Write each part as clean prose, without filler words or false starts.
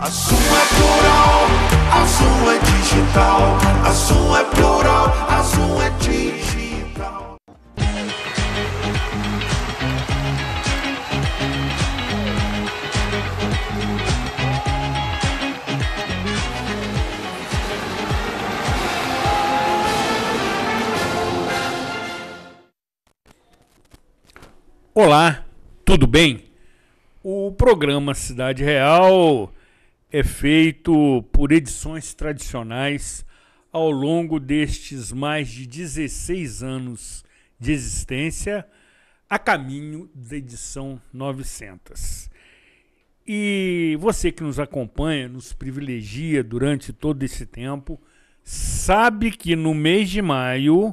Assunto é plural, assunto é digital. Assunto é plural, assunto é digital. Olá, tudo bem? O programa Cidade Real é feito por edições tradicionais ao longo destes mais de 16 anos de existência, a caminho da edição 900. E você que nos acompanha, nos privilegia durante todo esse tempo, sabe que no mês de maio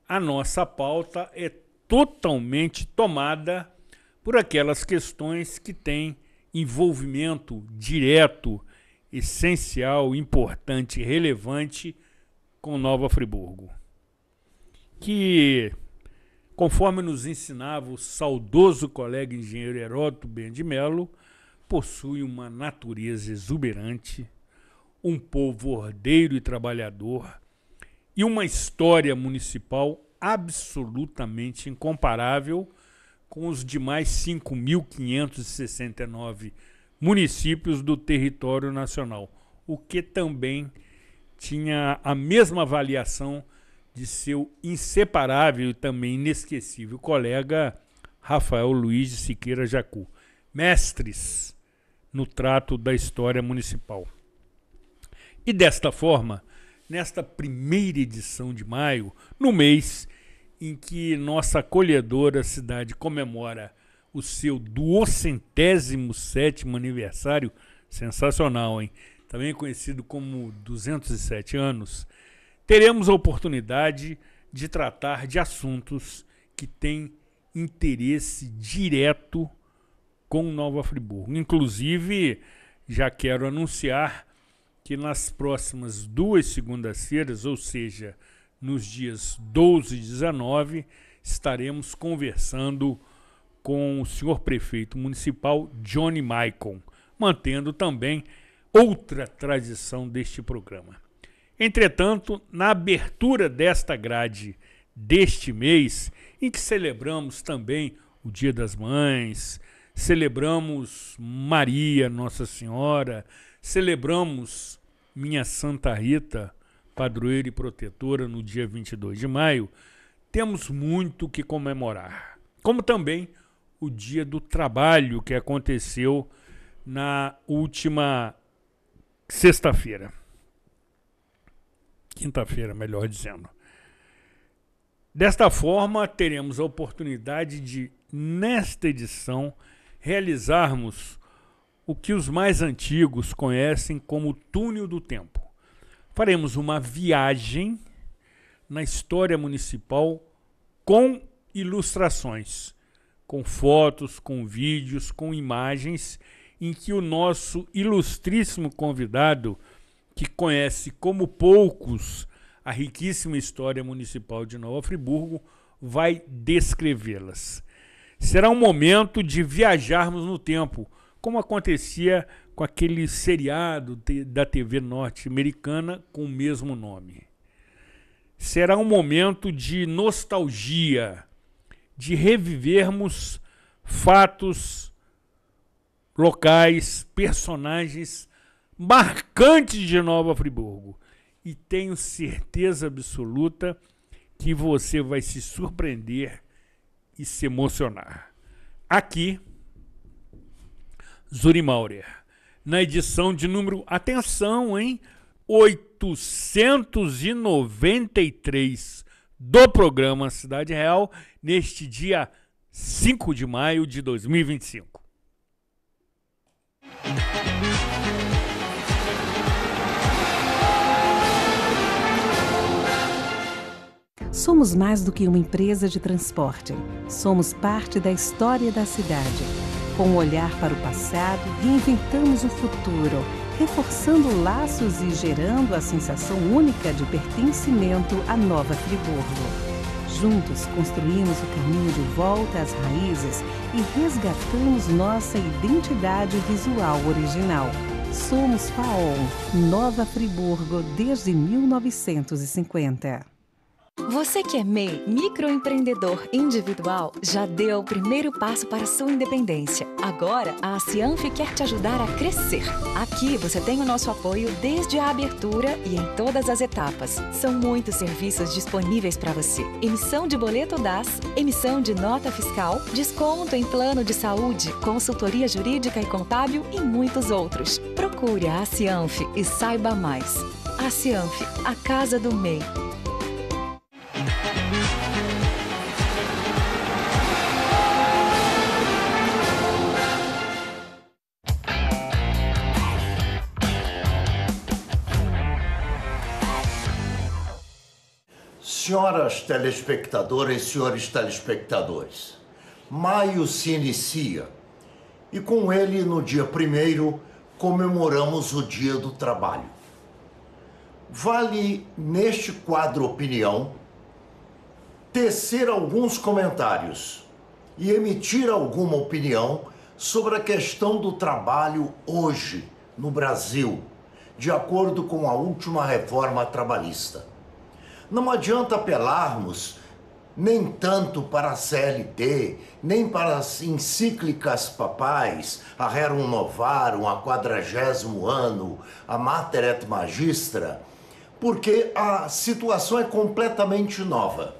a nossa pauta é totalmente tomada por aquelas questões que têm envolvimento direto, essencial, importante e relevante com Nova Friburgo. Que, conforme nos ensinava o saudoso colega engenheiro Heródoto Ben de Mello, possui uma natureza exuberante, um povo ordeiro e trabalhador e uma história municipal absolutamente incomparável com os demais 5.569 municípios do território nacional, o que também tinha a mesma avaliação de seu inseparável e também inesquecível colega Rafael Luiz de Siqueira Jacu, mestres no trato da história municipal. E desta forma, nesta primeira edição de maio, no mês em que nossa acolhedora cidade comemora o seu 207º aniversário, sensacional, hein? Também conhecido como 207 anos, teremos a oportunidade de tratar de assuntos que têm interesse direto com Nova Friburgo. Inclusive, já quero anunciar que nas próximas 2 segundas-feiras, ou seja, nos dias 12 e 19, estaremos conversando com o senhor prefeito municipal Johnny Maicon, mantendo também outra tradição deste programa. Entretanto, na abertura desta grade deste mês, em que celebramos também o Dia das Mães, celebramos Maria, Nossa Senhora, celebramos Minha Santa Rita, padroeira e protetora, no dia 22 de maio, temos muito que comemorar. Como também o Dia do Trabalho, que aconteceu na última sexta-feira. Quinta-feira, melhor dizendo. Desta forma, teremos a oportunidade de, nesta edição, realizarmos o que os mais antigos conhecem como túnel do tempo. Faremos uma viagem na história municipal com ilustrações, com fotos, com vídeos, com imagens, em que o nosso ilustríssimo convidado, que conhece como poucos a riquíssima história municipal de Nova Friburgo, vai descrevê-las. Será um momento de viajarmos no tempo, como acontecia com aquele seriado da TV norte-americana com o mesmo nome. Será um momento de nostalgia, de revivermos fatos locais, personagens marcantes de Nova Friburgo. E tenho certeza absoluta que você vai se surpreender e se emocionar. Aqui, Zuri Maurer, na edição de número, atenção, hein, 893 do programa Cidade Real, neste dia 5 de maio de 2025. Somos mais do que uma empresa de transporte. Somos parte da história da cidade. Com um olhar para o passado, reinventamos o futuro, reforçando laços e gerando a sensação única de pertencimento à Nova Friburgo. Juntos, construímos o caminho de volta às raízes e resgatamos nossa identidade visual original. Somos FAOL, Nova Friburgo, desde 1950. Você que é MEI, microempreendedor individual, já deu o primeiro passo para a sua independência. Agora, a Cianf quer te ajudar a crescer. Aqui você tem o nosso apoio desde a abertura e em todas as etapas. São muitos serviços disponíveis para você. Emissão de boleto DAS, emissão de nota fiscal, desconto em plano de saúde, consultoria jurídica e contábil e muitos outros. Procure a Cianf e saiba mais. A Cianf, a casa do MEI. Senhoras telespectadoras e senhores telespectadores, maio se inicia e com ele, no dia 1º, comemoramos o Dia do Trabalho. Vale, neste quadro Opinião, tecer alguns comentários e emitir alguma opinião sobre a questão do trabalho hoje no Brasil, de acordo com a última reforma trabalhista. Não adianta apelarmos nem tanto para a CLT, nem para as encíclicas papais, a Rerum Novarum, a 40º ano, a Mater et Magistra, porque a situação é completamente nova.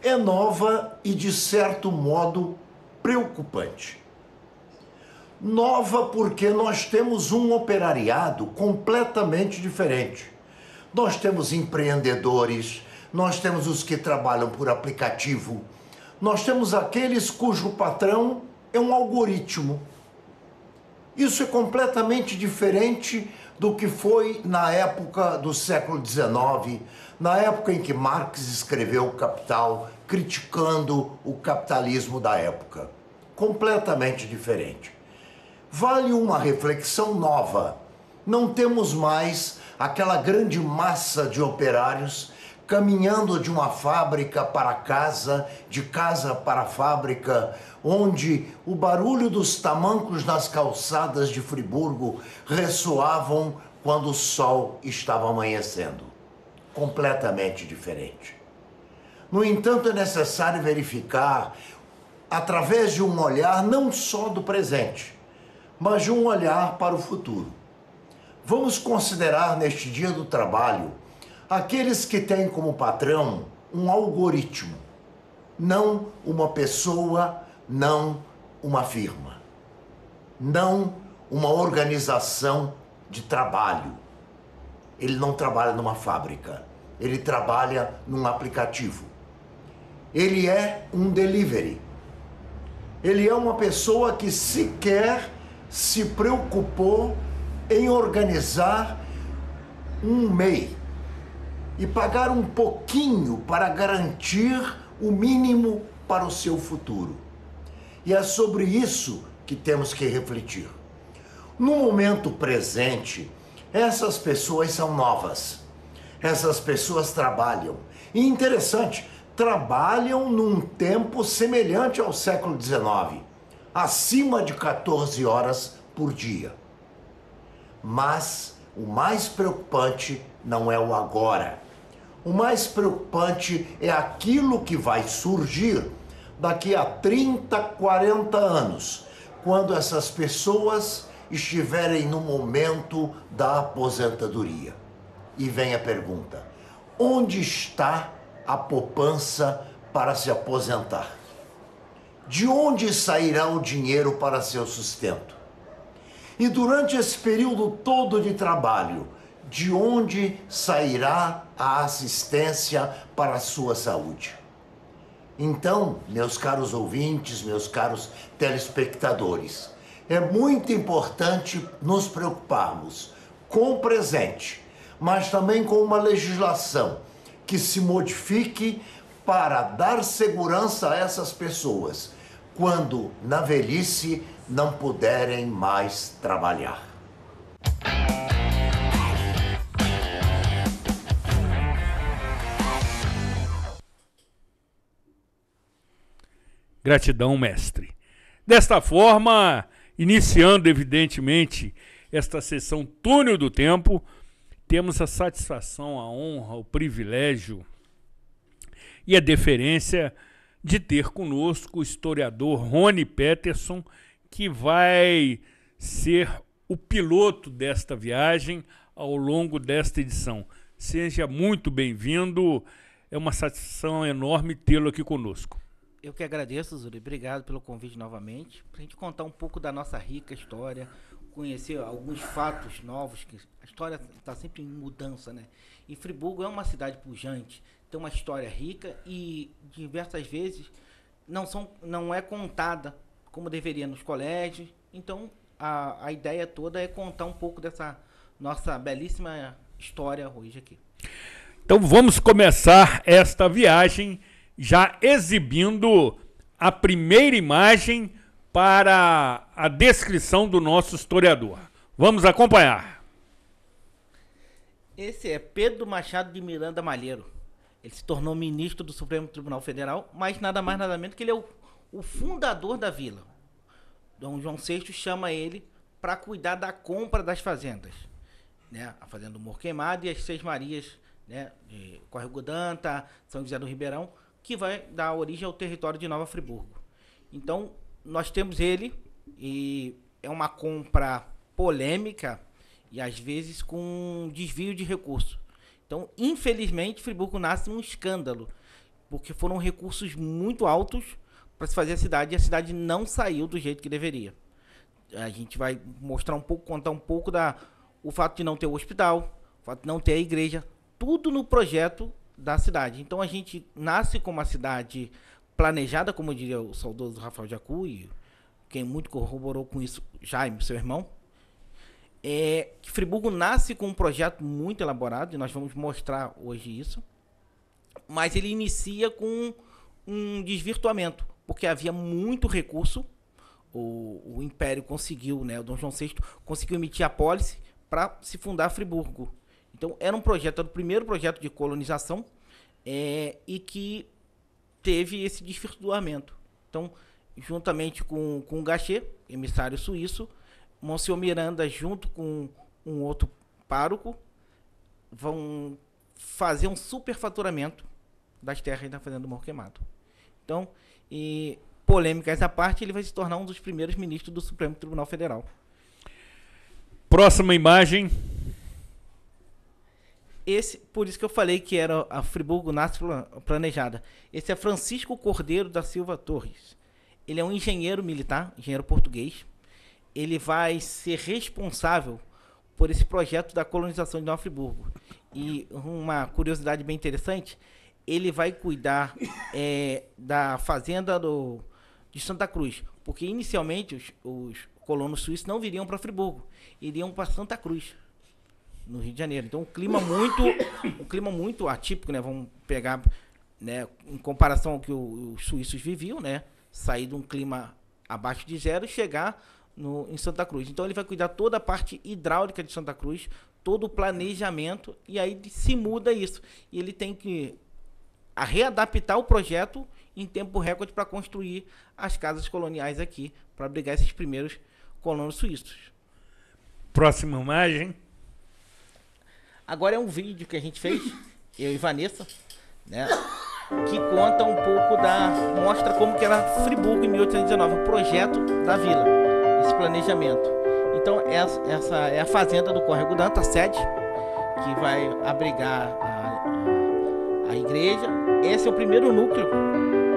É nova e, de certo modo, preocupante. Nova porque nós temos um operariado completamente diferente. Nós temos empreendedores, nós temos os que trabalham por aplicativo, nós temos aqueles cujo patrão é um algoritmo. Isso é completamente diferente do que foi na época do século XIX, na época em que Marx escreveu o Capital, criticando o capitalismo da época. Completamente diferente. Vale uma reflexão nova. Não temos mais aquela grande massa de operários caminhando de uma fábrica para casa, de casa para a fábrica, onde o barulho dos tamancos nas calçadas de Friburgo ressoavam quando o sol estava amanhecendo. Completamente diferente. No entanto, é necessário verificar, através de um olhar não só do presente, mas de um olhar para o futuro. Vamos considerar neste Dia do Trabalho aqueles que têm como patrão um algoritmo, não uma pessoa, não uma firma, não uma organização de trabalho. Ele não trabalha numa fábrica, ele trabalha num aplicativo. Ele é um delivery. Ele é uma pessoa que sequer se preocupou em organizar um MEI e pagar um pouquinho para garantir o mínimo para o seu futuro. E é sobre isso que temos que refletir. No momento presente, essas pessoas são novas. Essas pessoas trabalham. E interessante, trabalham num tempo semelhante ao século XIX, acima de 14 horas por dia. Mas o mais preocupante não é o agora. O mais preocupante é aquilo que vai surgir daqui a 30, 40 anos, quando essas pessoas estiverem no momento da aposentadoria. E vem a pergunta: onde está a poupança para se aposentar? De onde sairá o dinheiro para seu sustento? E durante esse período todo de trabalho, de onde sairá a assistência para a sua saúde? Então, meus caros ouvintes, meus caros telespectadores, é muito importante nos preocuparmos com o presente, mas também com uma legislação que se modifique para dar segurança a essas pessoas quando, na velhice, não puderem mais trabalhar. Gratidão, mestre. Desta forma, iniciando evidentemente esta sessão Túnel do Tempo. Temos a satisfação, a honra, o privilégio e a deferência de ter conosco o historiador Rony Peterson, que vai ser o piloto desta viagem ao longo desta edição. Seja muito bem-vindo, é uma satisfação enorme tê-lo aqui conosco. Eu que agradeço, Zuri, obrigado pelo convite novamente, para a gente contar um pouco da nossa rica história, conhecer alguns fatos novos, que a história está sempre em mudança, né? E Friburgo é uma cidade pujante, tem uma história rica e diversas vezes não é contada como deveria nos colégios. Então a ideia toda é contar um pouco dessa nossa belíssima história hoje aqui. Então vamos começar esta viagem já exibindo a primeira imagem para a descrição do nosso historiador. Vamos acompanhar. Esse é Pedro Machado de Miranda Malheiro. Ele se tornou ministro do Supremo Tribunal Federal, mas nada mais nada menos que ele é o fundador da vila. Dom João VI chama ele para cuidar da compra das fazendas, né? A fazenda do Morro Queimado e as Seis Marias, né? De Córrego Danta, São José do Ribeirão, que vai dar origem ao território de Nova Friburgo. Então, nós temos ele, e é uma compra polêmica e às vezes com desvio de recursos. Então, infelizmente, Friburgo nasce um escândalo, porque foram recursos muito altos para se fazer a cidade, e a cidade não saiu do jeito que deveria. A gente vai mostrar um pouco, contar um pouco o fato de não ter o hospital, o fato de não ter a igreja, tudo no projeto da cidade. Então a gente nasce com uma cidade planejada, como diria o saudoso Rafael Jacu, e quem muito corroborou com isso, Jaime, seu irmão, que Friburgo nasce com um projeto muito elaborado, e nós vamos mostrar hoje isso, mas ele inicia com um desvirtuamento, porque havia muito recurso. O Império conseguiu, né, o Dom João VI conseguiu emitir a pólice para se fundar Friburgo. Então era o primeiro projeto de colonização, e que teve esse desvirtuamento. Então, juntamente com o Gachet, emissário suíço, Monsenhor Miranda, junto com um outro pároco, vão fazer um superfaturamento das terras da fazenda do Morro Queimado. Então, polêmica essa parte, ele vai se tornar um dos primeiros ministros do Supremo Tribunal Federal. Próxima imagem. Por isso que eu falei que era a Friburgo nasce planejada. Esse é Francisco Cordeiro da Silva Torres. Ele é um engenheiro militar, engenheiro português. Ele vai ser responsável por esse projeto da colonização de Nova Friburgo. E uma curiosidade bem interessante, ele vai cuidar da fazenda de Santa Cruz, porque inicialmente os colonos suíços não viriam para Friburgo, iriam para Santa Cruz, no Rio de Janeiro. Então um clima muito atípico, né? Vamos pegar, né, em comparação ao que os suíços viviam, né? Sair de um clima abaixo de zero e chegar em Santa Cruz. Então ele vai cuidar toda a parte hidráulica de Santa Cruz, todo o planejamento, e aí se muda isso. E ele tem que readaptar o projeto em tempo recorde para construir as casas coloniais aqui, para abrigar esses primeiros colonos suíços. Próxima imagem. Agora é um vídeo que a gente fez, eu e Vanessa, né, que conta um pouco mostra como que era Friburgo em 1819, o projeto da vila, esse planejamento. Então essa é a fazenda do Córrego Danta, a sede, que vai abrigar a igreja. Esse é o primeiro núcleo,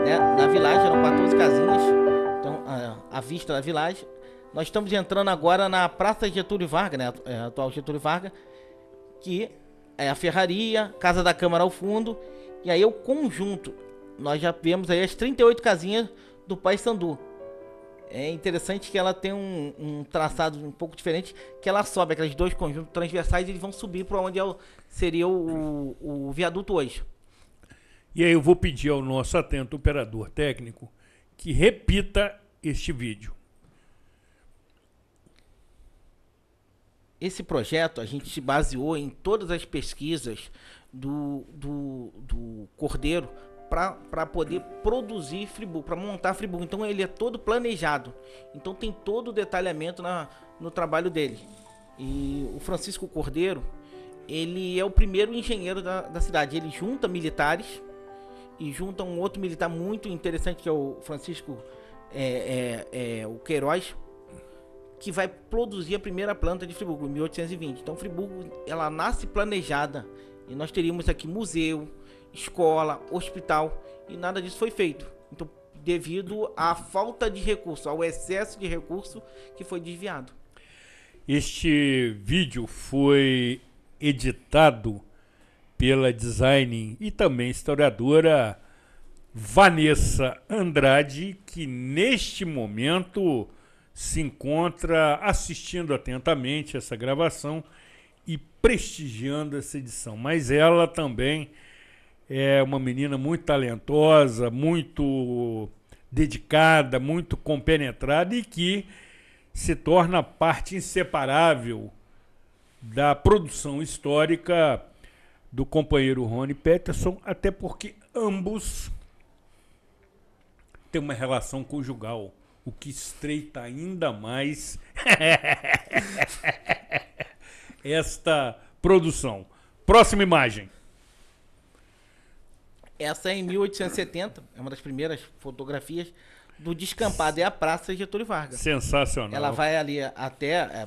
né, na vilagem, eram 14 casinhas, então a vista da vilagem. Nós estamos entrando agora na Praça Getúlio Vargas, né, atual Getúlio Vargas, que é a ferraria, Casa da Câmara ao fundo, e aí o conjunto, nós já vemos aí as 38 casinhas do Paissandu. É interessante que ela tem um traçado um pouco diferente, que ela sobe, aqueles dois conjuntos transversais, e eles vão subir para onde seria o viaduto hoje. E aí eu vou pedir ao nosso atento operador técnico que repita este vídeo. Esse projeto a gente se baseou em todas as pesquisas do Cordeiro para poder produzir Friburgo, para montar Friburgo. Então ele é todo planejado. Então tem todo o detalhamento no trabalho dele. E o Francisco Cordeiro, ele é o primeiro engenheiro da cidade. Ele junta militares e junta um outro militar muito interessante, que é o Francisco o Queiroz, que vai produzir a primeira planta de Friburgo, em 1820. Então, Friburgo, ela nasce planejada. E nós teríamos aqui museu, escola, hospital, e nada disso foi feito. Então, devido à falta de recurso, ao excesso de recurso que foi desviado. Este vídeo foi editado pela designer e também historiadora Vanessa Andrade, que neste momento se encontra assistindo atentamente essa gravação e prestigiando essa edição. Mas ela também é uma menina muito talentosa, muito dedicada, muito compenetrada e que se torna parte inseparável da produção histórica do companheiro Rony Peterson, até porque ambos têm uma relação conjugal, o que estreita ainda mais esta produção. Próxima imagem. Essa é em 1870, é uma das primeiras fotografias do descampado, é a Praça Getúlio Vargas. Sensacional. Ela vai ali até...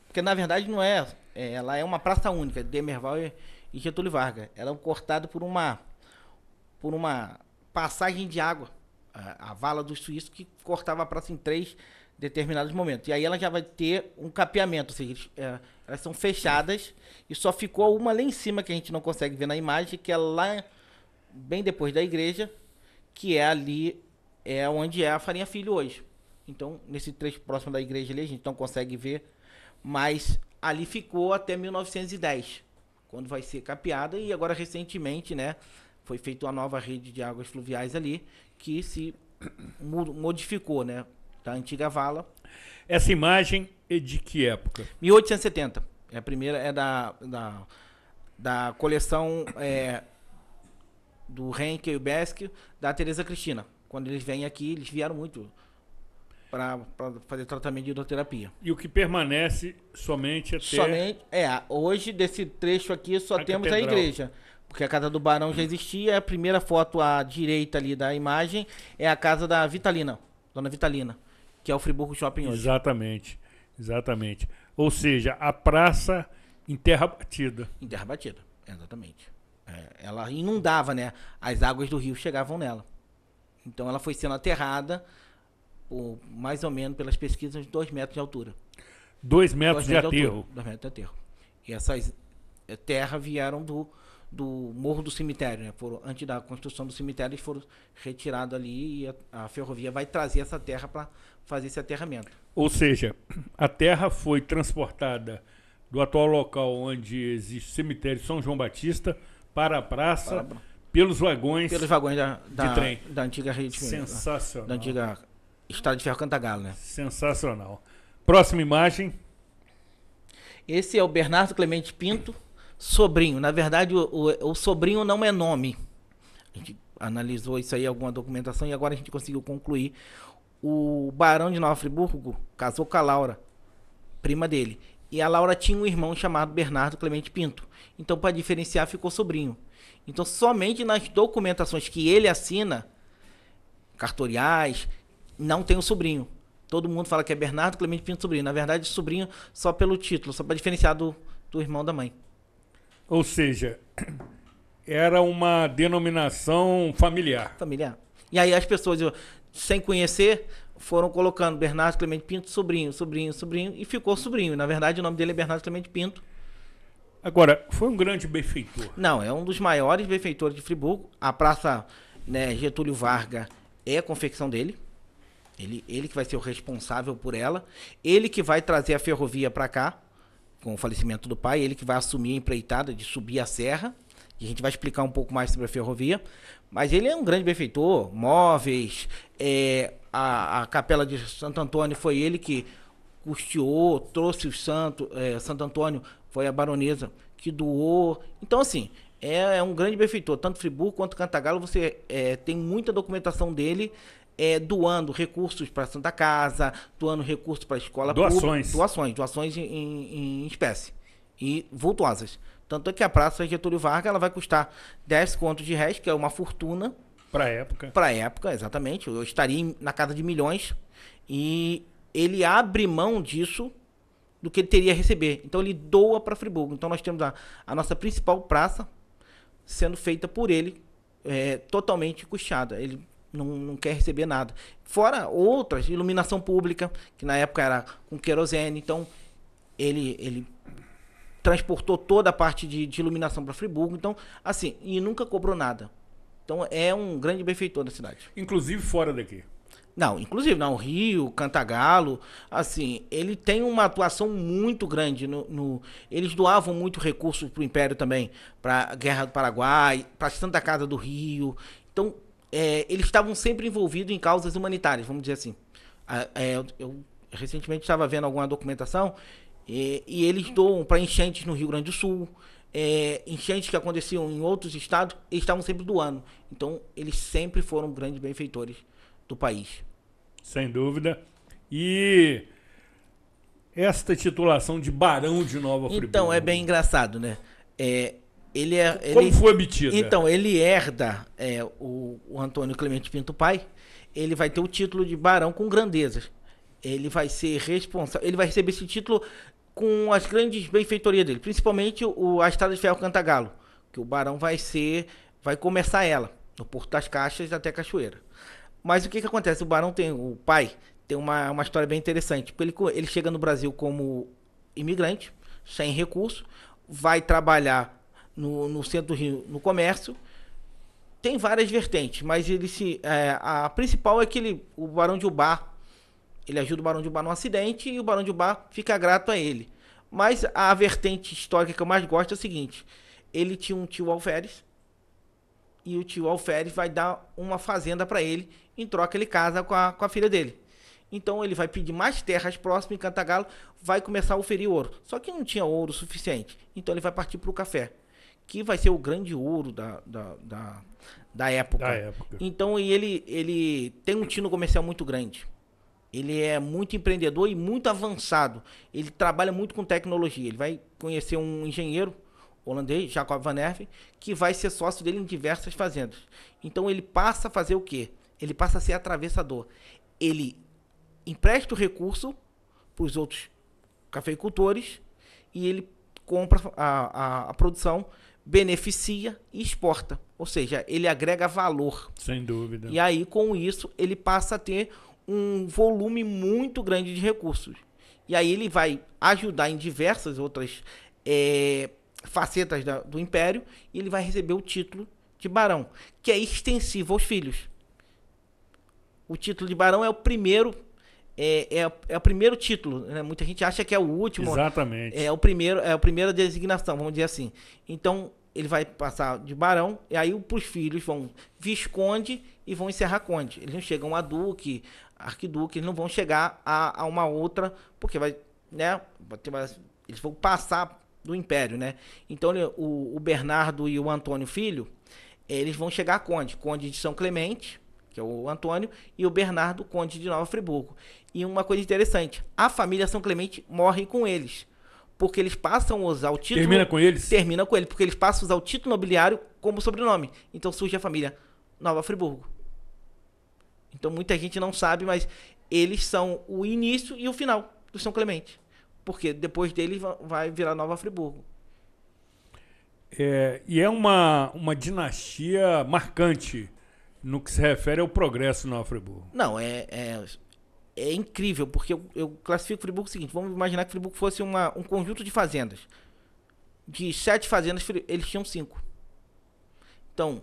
porque na verdade não é... ela é uma praça única, Demerval e Getúlio Vargas. Ela é cortada por uma passagem de água, a vala dos suíços, que cortava a praça em 3 determinados momentos. E aí ela já vai ter um capeamento, ou seja, elas são fechadas e só ficou uma lá em cima que a gente não consegue ver na imagem, que é lá bem depois da igreja, que é ali, é onde é a Farinha Filho hoje. Então, nesse trecho próximo da igreja ali, a gente não consegue ver, mas ali ficou até 1910, quando vai ser capeada, e agora recentemente, né, foi feita uma nova rede de águas fluviais ali, que se modificou, né, da antiga vala. Essa imagem é de que época? 1870. A primeira é da coleção do Henke e o Besque, da Teresa Cristina. Quando eles vêm aqui, eles vieram muito para fazer tratamento de hidroterapia. E o que permanece somente até... Hoje, desse trecho aqui, só temos catedral. a igreja. Porque a casa do Barão já existia. A primeira foto à direita ali da imagem é a casa da Vitalina, Dona Vitalina, que é o Friburgo Shopping hoje. Exatamente, exatamente. Ou seja, a praça em terra batida. Em terra batida, exatamente. Ela inundava, né? As águas do rio chegavam nela. Então ela foi sendo aterrada por, mais ou menos, pelas pesquisas, 2 metros de altura. 2 metros de aterro. 2 metros de aterro. E essas terras vieram do Morro do Cemitério, né? Antes da construção do cemitério, eles foram retirados ali e a ferrovia vai trazer essa terra para fazer esse aterramento. Ou seja, a terra foi transportada do atual local onde existe o cemitério São João Batista para a praça pelos vagões de trem. Da antiga rede. Sensacional. Da antiga Estrada de Ferro Cantagalo, né? Sensacional. Próxima imagem. Esse é o Bernardo Clemente Pinto, sobrinho. Na verdade, o sobrinho não é nome. A gente analisou isso aí, alguma documentação, e agora a gente conseguiu concluir. O Barão de Nova Friburgo casou com a Laura, prima dele. E a Laura tinha um irmão chamado Bernardo Clemente Pinto. Então, para diferenciar, ficou sobrinho. Então, somente nas documentações que ele assina, cartoriais, não tem o sobrinho. Todo mundo fala que é Bernardo Clemente Pinto sobrinho. Na verdade, sobrinho só pelo título, só para diferenciar do irmão da mãe. Ou seja, era uma denominação familiar. Familiar. E aí as pessoas, sem conhecer, foram colocando Bernardo Clemente Pinto, sobrinho, e ficou sobrinho. Na verdade, o nome dele é Bernardo Clemente Pinto. Agora, foi um grande benfeitor. Não, é um dos maiores benfeitores de Friburgo. A praça, né, Getúlio Vargas é a confecção dele. Ele que vai ser o responsável por ela. Ele que vai trazer a ferrovia para cá, com o falecimento do pai. Ele que vai assumir a empreitada de subir a serra. E a gente vai explicar um pouco mais sobre a ferrovia. Mas ele é um grande benfeitor. Móveis, a capela de Santo Antônio foi ele que custeou, trouxe o Santo Antônio, foi a baronesa que doou. Então, assim, é um grande benfeitor. Tanto Friburgo quanto Cantagalo, você tem muita documentação dele doando recursos para a Santa Casa, doando recursos para a escola Doações. pública. Doações em espécie. E vultuosas. Tanto é que a Praça Getúlio Vargas ela vai custar 10 contos de réis, que é uma fortuna. Pra época. Para a época, exatamente. Eu estaria na casa de milhões. E ele abre mão disso do que ele teria a receber. Então ele doa para Friburgo. Então nós temos a nossa principal praça sendo feita por ele, totalmente custeada. Ele não quer receber nada. Fora outras, iluminação pública, que na época era com querosene. Então ele transportou toda a parte de iluminação para Friburgo. Então, assim, e nunca cobrou nada. Então é um grande benfeitor da cidade. Inclusive fora daqui. Não, inclusive, não, Rio, Cantagalo, assim, ele tem uma atuação muito grande eles doavam muito recursos para o Império também, para a Guerra do Paraguai, para a Santa Casa do Rio. Então, eles estavam sempre envolvidos em causas humanitárias, vamos dizer assim. Eu recentemente estava vendo alguma documentação e eles doam para enchentes no Rio Grande do Sul, enchentes que aconteciam em outros estados, eles estavam sempre doando. Então, eles sempre foram grandes benfeitores do país. Sem dúvida. E esta titulação de Barão de Nova Friburgo. Então, é bem engraçado, né? Como foi obtida? Então, ele herda o Antônio Clemente Pinto pai, ele vai ter o título de barão com grandezas. Ele vai ser responsável, ele vai receber esse título com as grandes benfeitorias dele, principalmente a Estrada de Ferro Cantagalo, que o barão vai começar ela, no Porto das Caixas até Cachoeira. Mas o que acontece? O pai tem uma história bem interessante. Ele chega no Brasil como imigrante, sem recurso, vai trabalhar no centro do Rio, no comércio. Tem várias vertentes, mas a principal é que o Barão de Ubá, ele ajuda o Barão de Ubá num acidente e o Barão de Ubá fica grato a ele. Mas a vertente histórica que eu mais gosto é o seguinte: ele tinha um tio alferes, e o tio alferes vai dar uma fazenda para ele, em troca ele casa com a filha dele. Então ele vai pedir mais terras próximas em Cantagalo, vai começar a oferir ouro. Só que não tinha ouro suficiente, então ele vai partir para o café, que vai ser o grande ouro da época. Então ele tem um tino comercial muito grande. Ele é muito empreendedor e muito avançado. Ele trabalha muito com tecnologia. Ele vai conhecer um engenheiro holandês, Jacob van Erven, que vai ser sócio dele em diversas fazendas. Então ele passa a fazer o quê? Ele passa a ser atravessador. Ele empresta o recurso para os outros cafeicultores e ele compra a produção, beneficia e exporta. Ou seja, ele agrega valor. Sem dúvida. E aí, com isso, ele passa a ter um volume muito grande de recursos. E aí ele vai ajudar em diversas outras facetas do Império, e ele vai receber o título de barão, que é extensivo aos filhos. O título de barão é o primeiro, é o primeiro título, né? Muita gente acha que é o último. Exatamente. É a primeira designação, vamos dizer assim. Então, ele vai passar de barão, e aí para os filhos vão visconde e vão encerrar conde. Eles não chegam a duque, arquiduque, eles não vão chegar a uma outra, porque vai, né, eles vão passar do Império, né? Então, o Bernardo e o Antônio Filho, eles vão chegar a conde de São Clemente, que é o Antônio, e o Bernardo, conde de Nova Friburgo. E uma coisa interessante, a família São Clemente morre com eles, porque eles passam a usar o título... Termina com eles? Termina com eles, porque eles passam a usar o título nobiliário como sobrenome. Então surge a família Nova Friburgo. Então muita gente não sabe, mas eles são o início e o final do São Clemente. Porque depois deles vai virar Nova Friburgo. E é uma dinastia marcante no que se refere ao progresso Nova Friburgo. Não, é incrível, porque eu classifico Friburgo o seguinte: vamos imaginar que Friburgo fosse um conjunto de fazendas. De 7 fazendas, eles tinham 5. Então,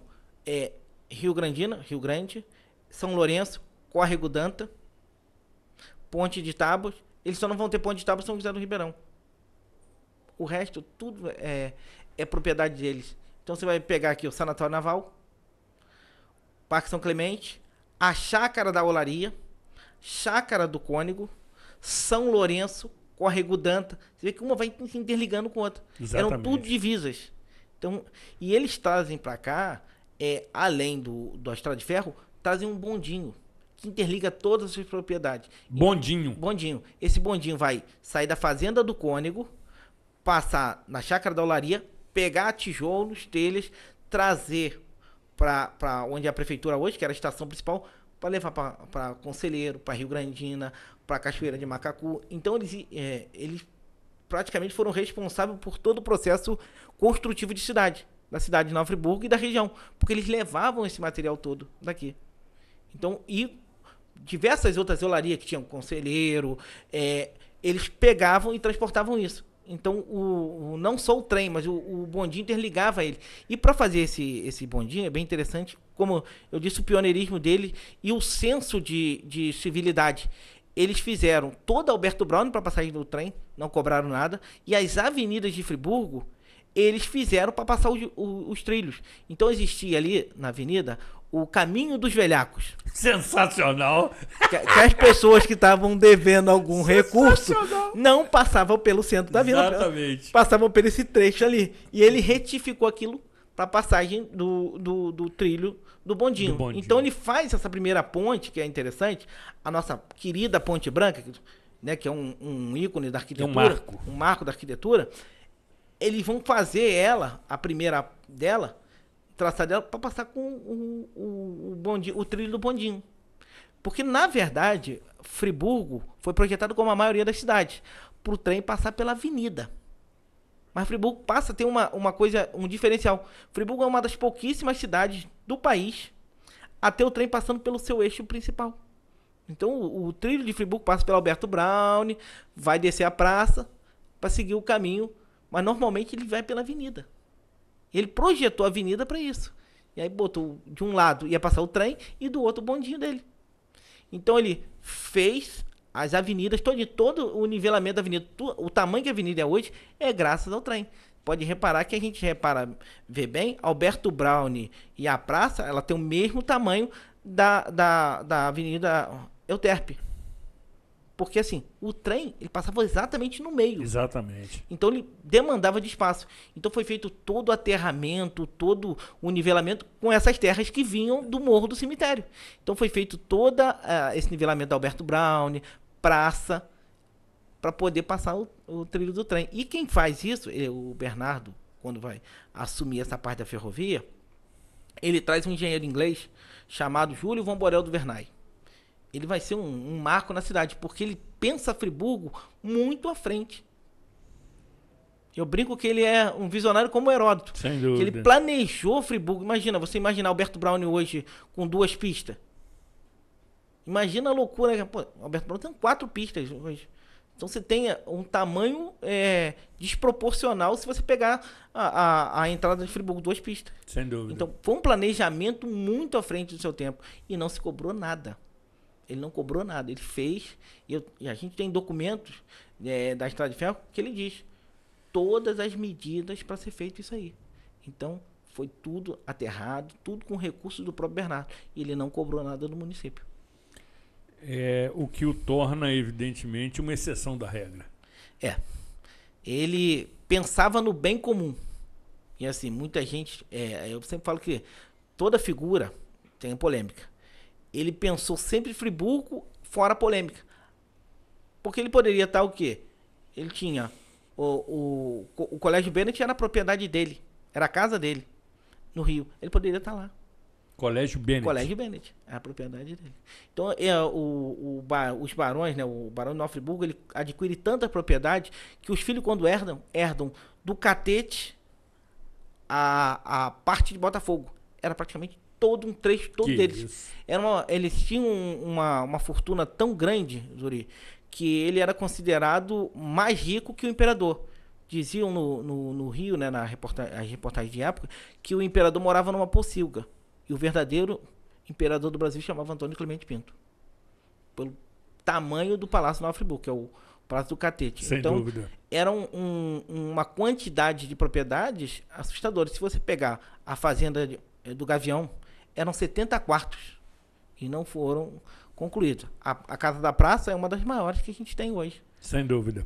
Rio Grande, São Lourenço, Córrego Danta, Ponte de Tábuas. Eles só não vão ter Ponte de Tábuas São José do Ribeirão. O resto, tudo é propriedade deles. Então você vai pegar aqui o Sanatório Naval, Parque São Clemente, a Chácara da Olaria, Chácara do Cônego, São Lourenço, Córrego Danta. Você vê que uma vai se interligando com a outra. Exatamente. Eram tudo divisas. Então, e eles trazem para cá, além da Estrada de Ferro, trazem um bondinho, que interliga todas as suas propriedades. Bondinho. Bondinho. Esse bondinho vai sair da fazenda do Cônego, passar na chácara da Olaria, pegar tijolos, telhas, trazer para onde é a prefeitura hoje, que era a estação principal, para levar para Conselheiro, para Rio Grandina, para Cachoeira de Macacu. Então eles praticamente foram responsáveis por todo o processo construtivo de cidade, da cidade de Nova Friburgo e da região, porque eles levavam esse material todo daqui. Então, e diversas outras olarias que tinham Conselheiro, eles pegavam e transportavam isso. Então, não só o trem, mas o bondinho interligava ele. E para fazer esse bondinho, é bem interessante, como eu disse, o pioneirismo dele e o senso de civilidade. Eles fizeram toda Alberto Brown para passagem do trem, não cobraram nada, e as avenidas de Friburgo, eles fizeram para passar os trilhos. Então, existia ali na avenida o Caminho dos Velhacos. Sensacional! Que as pessoas que estavam devendo algum recurso não passavam pelo centro da vila. Exatamente. Passavam por esse trecho ali. E ele retificou aquilo para a passagem do trilho do bondinho. Então ele faz essa primeira ponte, que é interessante, a nossa querida Ponte Branca, né, que é um ícone da arquitetura, um marco da arquitetura. Eles vão fazer ela, a primeira dela, traçar dela para passar com o trilho do bondinho. Porque, na verdade, Friburgo foi projetado como a maioria das cidades, para o trem passar pela avenida. Mas Friburgo passa a ter uma coisa, um diferencial. Friburgo é uma das pouquíssimas cidades do país a ter o trem passando pelo seu eixo principal. Então, o trilho de Friburgo passa pelo Alberto Brown, vai descer a praça para seguir o caminho, mas normalmente ele vai pela avenida. Ele projetou a avenida para isso. E aí botou, de um lado ia passar o trem e do outro o bondinho dele. Então ele fez as avenidas, todo o nivelamento da avenida, o tamanho que a avenida é hoje é graças ao trem. Pode reparar que a gente vê bem, Alberto Brown e a praça, ela tem o mesmo tamanho da avenida Euterpe. Porque assim, o trem, ele passava exatamente no meio. Exatamente. Então ele demandava de espaço. Então foi feito todo o aterramento, todo o nivelamento com essas terras que vinham do morro do cemitério. Então foi feito todo esse nivelamento da Alberto Brown, praça, para poder passar o trilho do trem. E quem faz isso, o Bernardo, quando vai assumir essa parte da ferrovia, ele traz um engenheiro inglês chamado Júlio Van Borel do Vernay. Ele vai ser um marco na cidade, porque ele pensa Friburgo muito à frente. Eu brinco que ele é um visionário como Heródoto. Sem dúvida. Que ele planejou Friburgo. Imagina, você imaginar Alberto Brown hoje com 2 pistas. Imagina a loucura. Pô, Alberto Brown tem 4 pistas hoje. Então você tem um tamanho desproporcional se você pegar a entrada de Friburgo, 2 pistas. Sem dúvida. Então foi um planejamento muito à frente do seu tempo. E não se cobrou nada. Ele não cobrou nada, ele fez, e a gente tem documentos da Estrada de Ferro que ele diz todas as medidas para ser feito isso aí. Então, foi tudo aterrado, tudo com recursos do próprio Bernardo, e ele não cobrou nada do município. O que o torna, evidentemente, uma exceção da regra. Ele pensava no bem comum. E assim, muita gente, eu sempre falo que toda figura tem polêmica. Ele pensou sempre Friburgo fora polêmica. Porque ele poderia estar o quê? Ele tinha o Colégio Bennett era a propriedade dele. Era a casa dele, no Rio. Ele poderia estar lá. Colégio Bennett. Colégio Bennett, é a propriedade dele. Então, os barões, né, o barão de Nova Friburgo, ele adquire tanta propriedade que os filhos, quando herdam do Catete a parte de Botafogo. Era praticamente todo um trecho todo deles. Eles tinham uma fortuna tão grande, Zuri, que ele era considerado mais rico que o imperador. Diziam no Rio, né, as reportagens de época, que o imperador morava numa pocilga. E o verdadeiro imperador do Brasil chamava Antônio Clemente Pinto. Pelo tamanho do Palácio Nova Friburgo, que é o Palácio do Catete. Sem dúvida. Era uma quantidade de propriedades assustadoras. Se você pegar a fazenda do Gavião, eram 70 quartos e não foram concluídos. A Casa da Praça é uma das maiores que a gente tem hoje. Sem dúvida.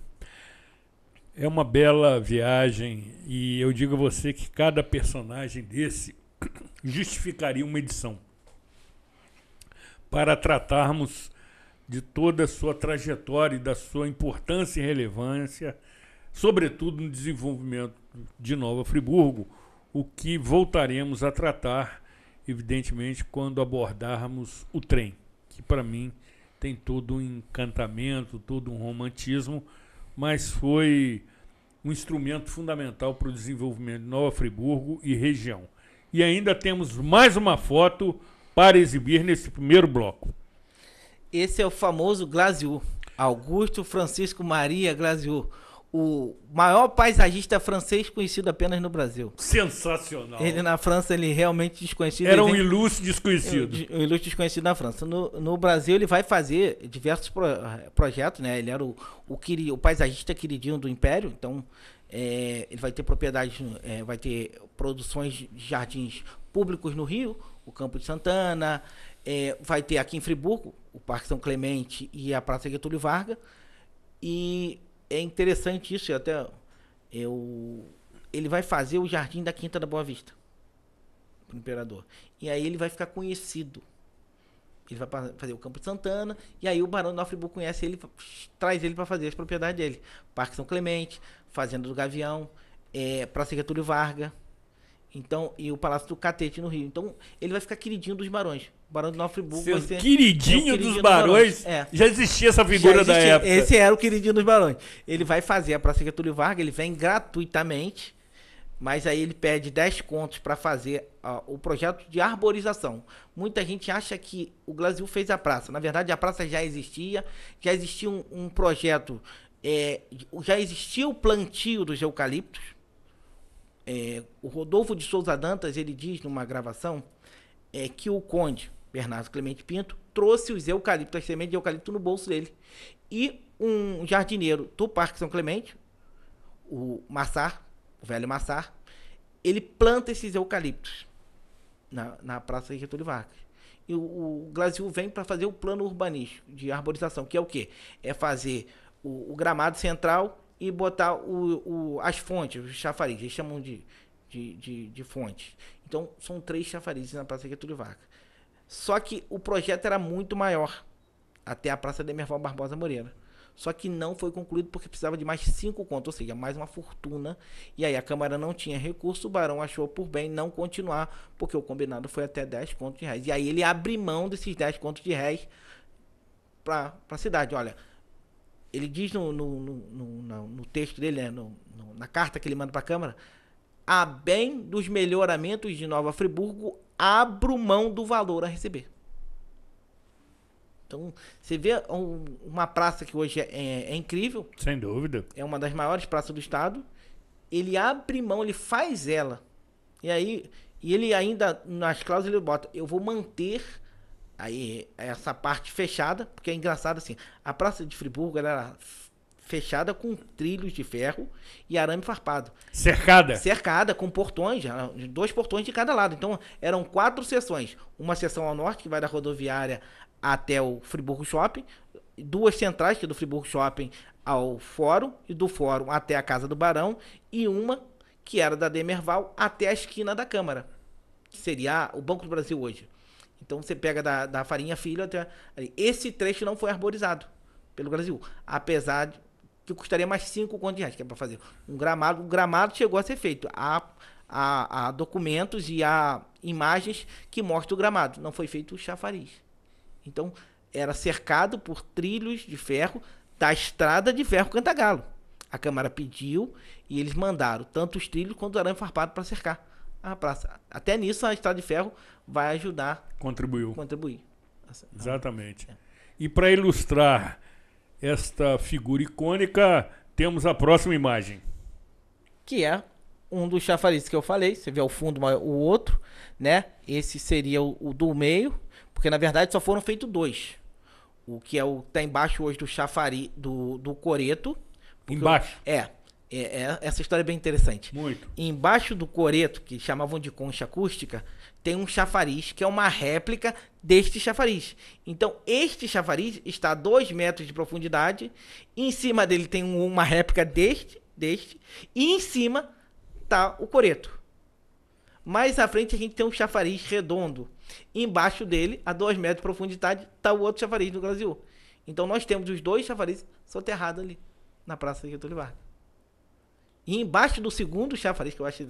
É uma bela viagem e eu digo a você que cada personagem desse justificaria uma edição. para tratarmos de toda a sua trajetória e da sua importância e relevância, sobretudo no desenvolvimento de Nova Friburgo, o que voltaremos a tratar, evidentemente, quando abordarmos o trem, que para mim tem todo um encantamento, todo um romantismo, mas foi um instrumento fundamental para o desenvolvimento de Nova Friburgo e região. E ainda temos mais uma foto para exibir nesse primeiro bloco. Esse é o famoso Glaziu, Augusto Francisco Maria Glaziu, o maior paisagista francês conhecido apenas no Brasil. Sensacional. Ele na França, ele realmente desconhecido. Era um ilustre desconhecido. Um ilustre desconhecido na França. No Brasil, ele vai fazer diversos projetos, né? Ele era o paisagista queridinho do Império, então ele vai ter propriedades, vai ter produções de jardins públicos no Rio, o Campo de Santana, vai ter aqui em Friburgo, o Parque São Clemente e a Praça Getúlio Vargas. E é interessante isso, ele vai fazer o Jardim da Quinta da Boa Vista pro Imperador. E aí ele vai ficar conhecido. Ele vai fazer o Campo de Santana, e aí o Barão de Nova Friburgo conhece ele, traz ele para fazer as propriedades dele. Parque São Clemente, Fazenda do Gavião, Praça Getúlio Vargas, então, e o Palácio do Catete no Rio. Então, ele vai ficar queridinho dos barões. O Barão de Nova Friburgo vai ser... Queridinho dos barões? Já existia essa figura da época. Esse era o queridinho dos barões. Ele vai fazer a Praça Getúlio Vargas, ele vem gratuitamente, mas aí ele pede 10 contos para fazer o projeto de arborização. Muita gente acha que o Glaziu fez a praça. Na verdade, a praça já existia um projeto, já existia o plantio dos eucaliptos. O Rodolfo de Souza Dantas, ele diz numa gravação que o conde Bernardo Clemente Pinto trouxe os eucaliptos, as sementes de eucalipto no bolso dele. E um jardineiro do Parque São Clemente, o Massar, o velho Massar, ele planta esses eucaliptos na Praça Getúlio Vargas. E o Glaziu vem para fazer o plano urbanístico de arborização, que é o quê? É fazer o gramado central e botar as fontes, os chafarizes, eles chamam de fontes. Então, são 3 chafarizes na Praça Getúlio Vargas. Só que o projeto era muito maior, até a Praça Demerval Barbosa Moreira. Só que não foi concluído porque precisava de mais 5 contos, ou seja, mais uma fortuna. E aí a Câmara não tinha recurso, o Barão achou por bem não continuar, porque o combinado foi até 10 contos de réis. E aí ele abre mão desses 10 contos de réis para a cidade. Olha, ele diz no texto dele, na carta que ele manda para a Câmara, a bem dos melhoramentos de Nova Friburgo, abro mão do valor a receber. Então, você vê uma praça que hoje é incrível. Sem dúvida. É uma das maiores praças do estado. Ele abre mão, ele faz ela. E ele ainda, nas cláusulas, ele bota, eu vou manter aí essa parte fechada, porque é engraçado assim, a Praça de Friburgo era fechada com trilhos de ferro e arame farpado. Cercada com portões, 2 portões de cada lado. Então, eram 4 seções. Uma seção ao norte, que vai da rodoviária até o Friburgo Shopping, 2 centrais, que é do Friburgo Shopping ao Fórum, e do Fórum até a Casa do Barão, e uma que era da Demerval até a esquina da Câmara, que seria o Banco do Brasil hoje. Então você pega da Farinha Filho até ali. Esse trecho não foi arborizado pelo Brasil, apesar de que custaria mais 5 contos de reais, que é para fazer um gramado. O gramado chegou a ser feito. Há documentos e há imagens que mostram o gramado. Não foi feito o chafariz. Então, era cercado por trilhos de ferro da estrada de ferro Cantagalo. A Câmara pediu e eles mandaram tanto os trilhos quanto o arame farpado para cercar a praça. Até nisso, a estrada de ferro vai ajudar. Contribuir. Exatamente. E para ilustrar esta figura icônica, temos a próxima imagem. Que é um dos chafarizes que eu falei. Você vê ao fundo o outro, né? Esse seria o do meio, porque na verdade só foram feitos 2. O que tá embaixo hoje do chafariz do coreto. Embaixo? Essa história é bem interessante. Muito. Embaixo do coreto, que chamavam de concha acústica, tem um chafariz que é uma réplica deste chafariz. Então, este chafariz está a 2 metros de profundidade. Em cima dele tem uma réplica deste, e em cima está o coreto. Mais à frente a gente tem um chafariz redondo, E embaixo dele, a 2 metros de profundidade, está o outro chafariz do Graziú. Então nós temos os 2 chafarizes soterrados ali, na Praça Getúlio Vargas. E embaixo do segundo chafariz, que eu acho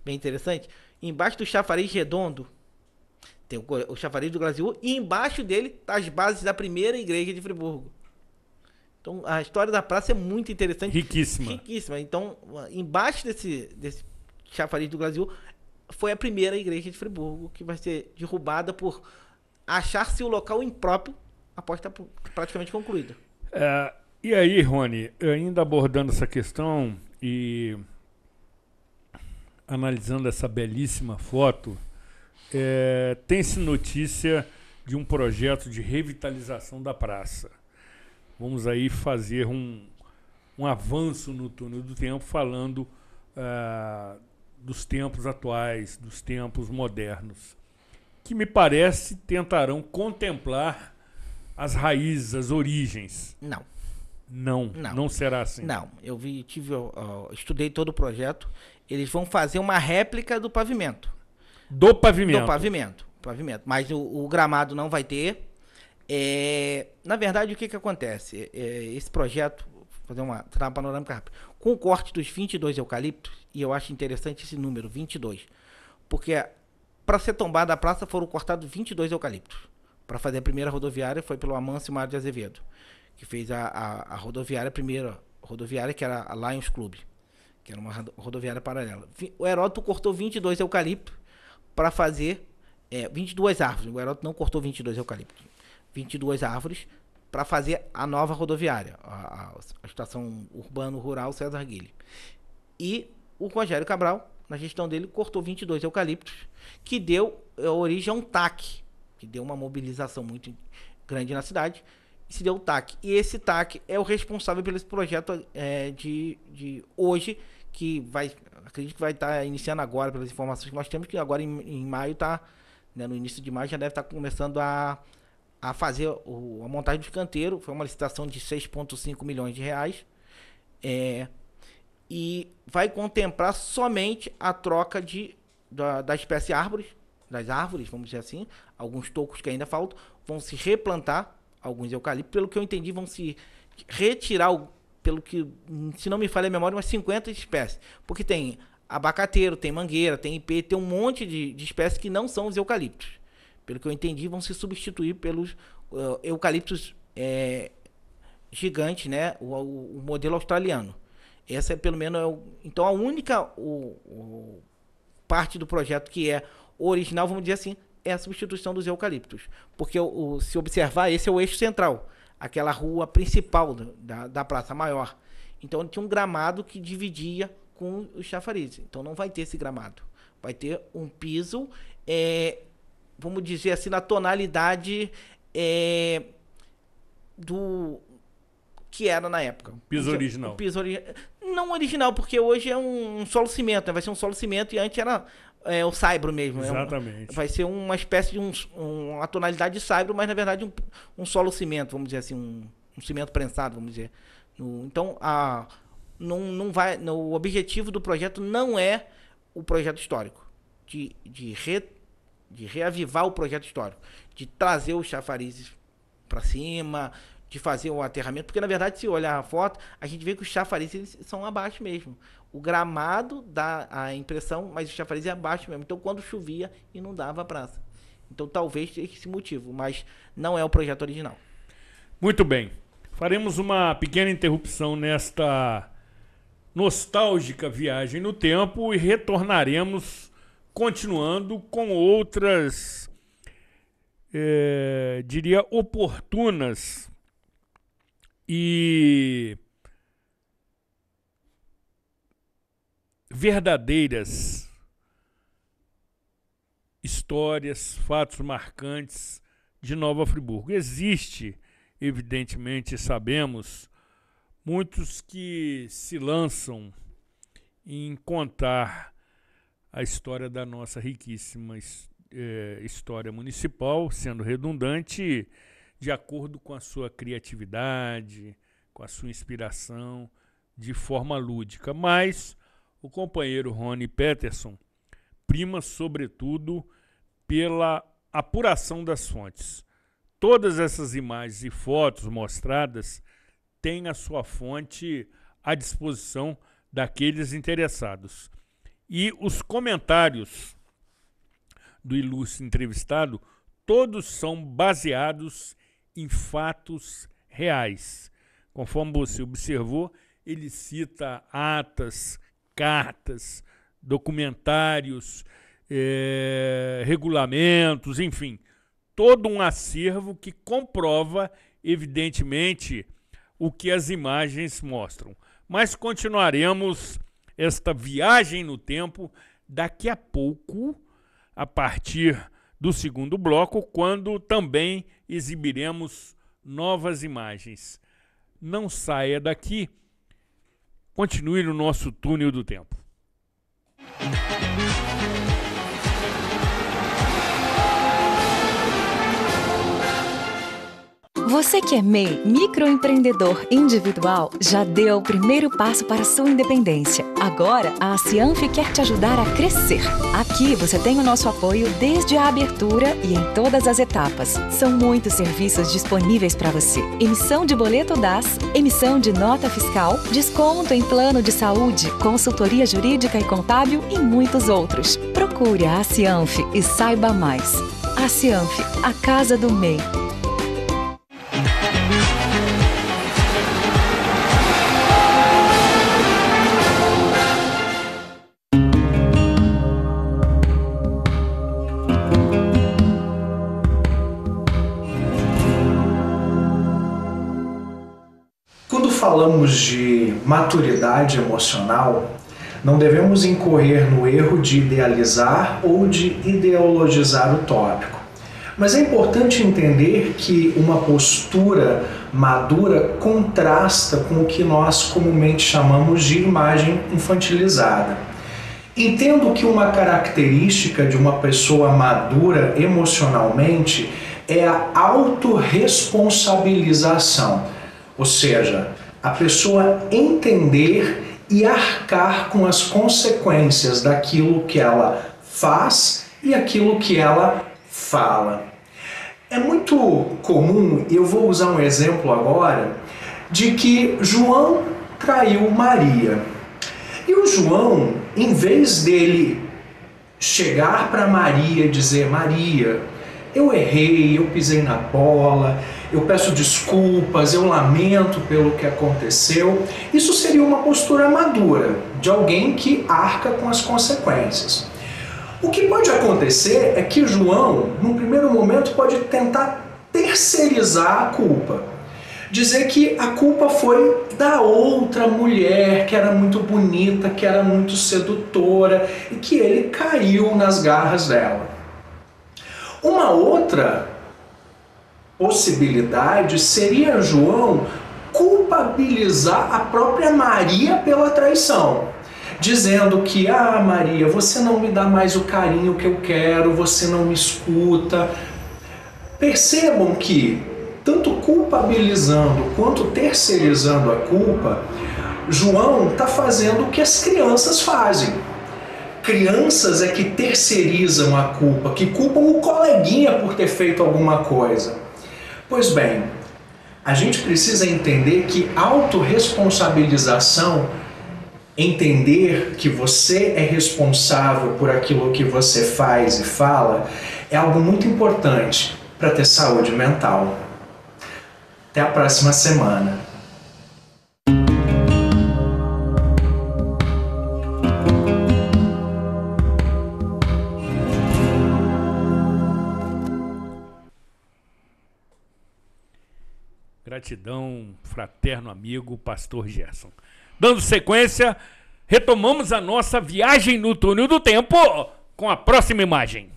bem interessante, embaixo do chafariz redondo, tem o chafariz do Graziú, e embaixo dele tá as bases da primeira igreja de Friburgo. Então a história da praça é muito interessante. Riquíssima. Riquíssima. Então, embaixo desse chafariz do Graziú foi a primeira igreja de Friburgo, que vai ser derrubada por achar-se o local impróprio após estar praticamente concluída. E aí, Rony, ainda abordando essa questão e analisando essa belíssima foto, tem-se notícia de um projeto de revitalização da praça. Vamos aí fazer um avanço no túnel do tempo, falando dos tempos atuais, dos tempos modernos, que me parece tentarão contemplar as raízes, as origens. Não será assim. Não, eu estudei todo o projeto. Eles vão fazer uma réplica do pavimento. Do pavimento. Do pavimento. Mas o gramado não vai ter. Na verdade, o que acontece? Esse projeto, vou fazer uma panorâmica rápida, com o corte dos 22 eucaliptos, e eu acho interessante esse número, 22, porque para ser tombada a praça foram cortados 22 eucaliptos. Para fazer a primeira rodoviária foi pelo Amâncio Mário de Azevedo, que fez a rodoviária, a primeira rodoviária, que era a Lions Club, que era uma rodoviária paralela. O Heródoto cortou 22 eucaliptos para fazer 22 árvores. O Heródoto não cortou 22 eucaliptos. 22 árvores para fazer a nova rodoviária, a estação urbano-rural César Guilherme. E o Rogério Cabral, na gestão dele, cortou 22 eucaliptos, que deu origem a um TAC, que deu uma mobilização muito grande na cidade, e se deu o TAC. E esse TAC é o responsável pelo projeto de hoje, que acredito que vai estar iniciando agora, pelas informações que nós temos, que agora em maio está, no início de maio já deve estar começando a fazer a montagem do canteiro. Foi uma licitação de 6,5 milhões de reais. E vai contemplar somente a troca da espécie das árvores, vamos dizer assim. Alguns tocos que ainda faltam, vão se replantar alguns eucaliptos. Pelo que eu entendi, vão se retirar, pelo que, se não me falha a memória, umas 50 espécies. Porque tem abacateiro, tem mangueira, tem ipê, tem um monte de espécies que não são os eucaliptos. Pelo que eu entendi, vão se substituir pelos eucaliptos gigantes, né? O modelo australiano. Essa é pelo menos... Então a única parte do projeto que é original, vamos dizer assim, é a substituição dos eucaliptos. Porque se observar, esse é o eixo central. Aquela rua principal da praça maior. Então tinha um gramado que dividia com os chafarizes. Então não vai ter esse gramado. Vai ter um piso... vamos dizer assim, na tonalidade do que era na época. Piso original. Não original, porque hoje é um solo cimento, né? Vai ser um solo cimento e antes era o saibro mesmo. Exatamente. Vai ser uma espécie de uma tonalidade de saibro, mas na verdade um solo cimento, vamos dizer assim, um cimento prensado, vamos dizer. Então, não vai, o objetivo do projeto não é o projeto histórico, de reavivar o projeto histórico, de trazer os chafarizes para cima, de fazer o aterramento, porque na verdade, se olhar a foto, a gente vê que os chafarizes são abaixo mesmo. O gramado dá a impressão, mas o chafariz é abaixo mesmo. Então, quando chovia, inundava a praça. Então, talvez seja esse motivo, mas não é o projeto original. Muito bem. Faremos uma pequena interrupção nesta nostálgica viagem no tempo e retornaremos continuando com outras, diria, oportunas e verdadeiras histórias, fatos marcantes de Nova Friburgo. Existe, evidentemente, sabemos, muitos que se lançam em contar a história da nossa riquíssima história municipal, sendo redundante, de acordo com a sua criatividade, com a sua inspiração, de forma lúdica. Mas o companheiro Rony Peterson prima, sobretudo, pela apuração das fontes. Todas essas imagens e fotos mostradas têm a sua fonte à disposição daqueles interessados. E os comentários do ilustre entrevistado, todos são baseados em fatos reais. Conforme você observou, ele cita atas, cartas, documentários, regulamentos, enfim, todo um acervo que comprova, evidentemente, o que as imagens mostram. Mas continuaremos esta viagem no tempo daqui a pouco, a partir do segundo bloco, quando também exibiremos novas imagens. Não saia daqui, continue no nosso túnel do tempo. Você que é MEI, microempreendedor individual, já deu o primeiro passo para a sua independência. Agora, a Cianf quer te ajudar a crescer. Aqui você tem o nosso apoio desde a abertura e em todas as etapas. São muitos serviços disponíveis para você. Emissão de boleto DAS, emissão de nota fiscal, desconto em plano de saúde, consultoria jurídica e contábil e muitos outros. Procure a Cianf e saiba mais. A Cianf, a casa do MEI. Quando falamos de maturidade emocional, não devemos incorrer no erro de idealizar ou de ideologizar o tópico. Mas é importante entender que uma postura madura contrasta com o que nós comumente chamamos de imagem infantilizada. Entendo que uma característica de uma pessoa madura emocionalmente é a autorresponsabilização, ou seja, a pessoa entender e arcar com as consequências daquilo que ela faz e aquilo que ela fala. É muito comum, e eu vou usar um exemplo agora, de que João traiu Maria. E o João, em vez dele chegar para Maria e dizer: Maria, eu errei, eu pisei na bola, eu peço desculpas, eu lamento pelo que aconteceu. Isso seria uma postura madura, de alguém que arca com as consequências. O que pode acontecer é que João, num primeiro momento, pode tentar terceirizar a culpa. Dizer que a culpa foi da outra mulher, que era muito bonita, que era muito sedutora, e que ele caiu nas garras dela. Uma outra possibilidade seria João culpabilizar a própria Maria pela traição, dizendo que: ah, Maria, você não me dá mais o carinho que eu quero, você não me escuta. Percebam que, tanto culpabilizando quanto terceirizando a culpa, João está fazendo o que as crianças fazem. Crianças é que terceirizam a culpa, que culpam o coleguinha por ter feito alguma coisa. Pois bem, a gente precisa entender que autorresponsabilização, entender que você é responsável por aquilo que você faz e fala, é algo muito importante para ter saúde mental. Até a próxima semana. Gratidão, fraterno amigo, pastor Gerson. Dando sequência, retomamos a nossa viagem no túnel do tempo com a próxima imagem.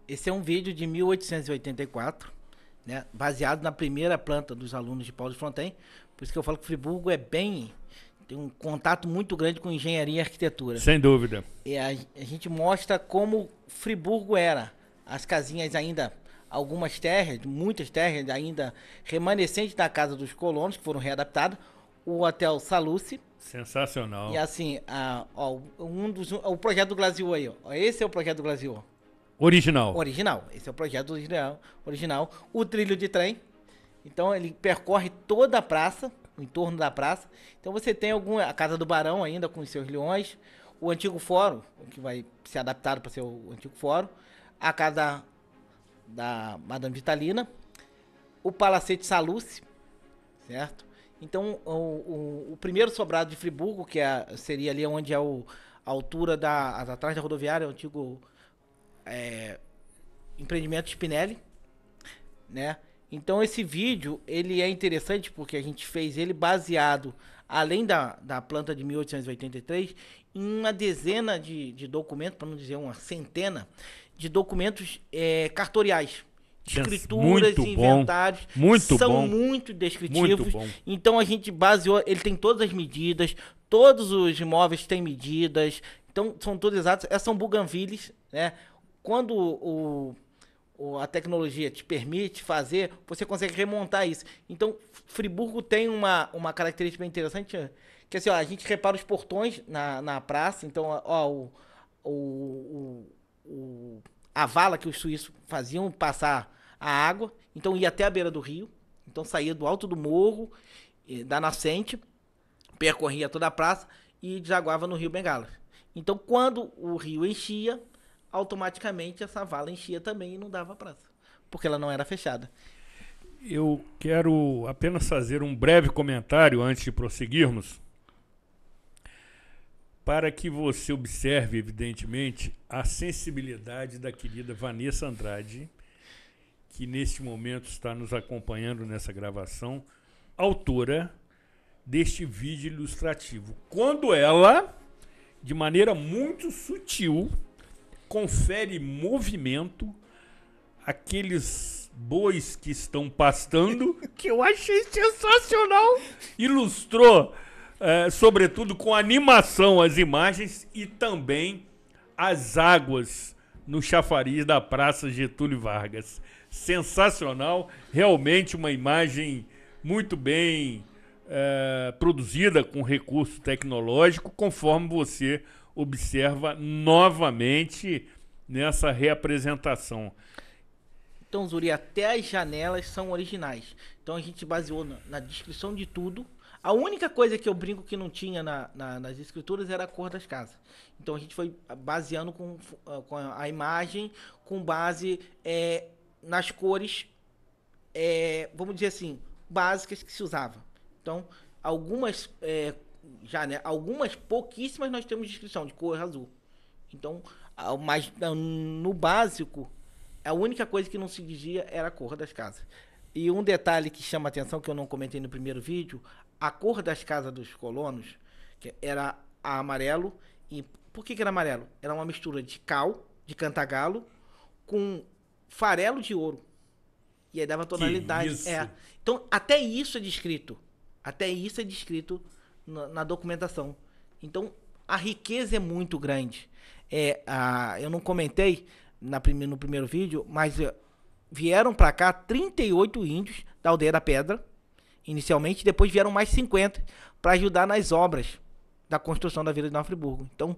Esse é um vídeo de 1884, né, baseado na primeira planta dos alunos de Paulo de Fronten. Por isso que eu falo que Friburgo tem um contato muito grande com engenharia e arquitetura. Sem dúvida. E a gente mostra como Friburgo era. As casinhas ainda, algumas terras, muitas terras ainda remanescentes da casa dos colonos, que foram readaptadas. o Hotel Saluce. Sensacional. E assim, o projeto do Glaziu aí, ó. Esse é o projeto do Glaziu. Original. Esse é o projeto original. O trilho de trem. Então ele percorre toda a praça, o entorno da praça. Então você tem a Casa do Barão ainda com os seus leões. O antigo fórum, que vai ser adaptado para ser o antigo fórum. A casa da Madame Vitalina. O Palacete Saluce, certo? Então, o primeiro sobrado de Friburgo, que seria ali onde é a altura atrás da rodoviária, o antigo empreendimento Spinelli, né? Então, esse vídeo, ele é interessante porque a gente fez ele baseado, além da planta de 1883, em uma dezena de documentos, para não dizer uma centena, de documentos cartoriais. Escrituras, muito inventários, são muito descritivos. Muito bom. Então a gente baseou, ele tem todas as medidas, todos os imóveis têm medidas, então são todos exatos. Essas são buganvilles, né? Quando a tecnologia te permite fazer, você consegue remontar isso. Então Friburgo tem uma característica bem interessante, que assim, ó, a gente repara os portões na praça, então ó, a vala que os suíços faziam passar a água, então ia até a beira do rio, então saía do alto do morro, da nascente, percorria toda a praça e desaguava no rio Bengala. Então quando o rio enchia, automaticamente essa vala enchia também e inundava a praça, porque ela não era fechada. Eu quero apenas fazer um breve comentário antes de prosseguirmos, para que você observe, evidentemente, a sensibilidade da querida Vanessa Andrade, que neste momento está nos acompanhando nessa gravação, autora deste vídeo ilustrativo. Quando ela, de maneira muito sutil, confere movimento àqueles bois que estão pastando, que eu achei sensacional, ilustrou sobretudo com animação as imagens e também as águas no chafariz da Praça Getúlio Vargas. Sensacional, realmente uma imagem muito bem produzida com recurso tecnológico, conforme você observa novamente nessa reapresentação. Então, Zuri, até as janelas são originais. Então a gente baseou na descrição de tudo. A única coisa que eu brinco que não tinha nas escrituras era a cor das casas. Então a gente foi baseando com a imagem, com base nas cores, vamos dizer assim, básicas que se usava. Então, algumas pouquíssimas nós temos descrição de cor azul. Então, mas no básico, a única coisa que não se dizia era a cor das casas. E um detalhe que chama a atenção, que eu não comentei no primeiro vídeo, a cor das casas dos colonos que era amarelo. E por que era amarelo? Era uma mistura de cal, de cantagalo, com farelo de ouro. E aí dava tonalidade. Então, até isso é descrito. Até isso é descrito na documentação. Então, a riqueza é muito grande. Eu não comentei no primeiro vídeo, mas vieram para cá 38 índios da Aldeia da Pedra, inicialmente, depois vieram mais 50 para ajudar nas obras da construção da Vila de Nova Friburgo. Então,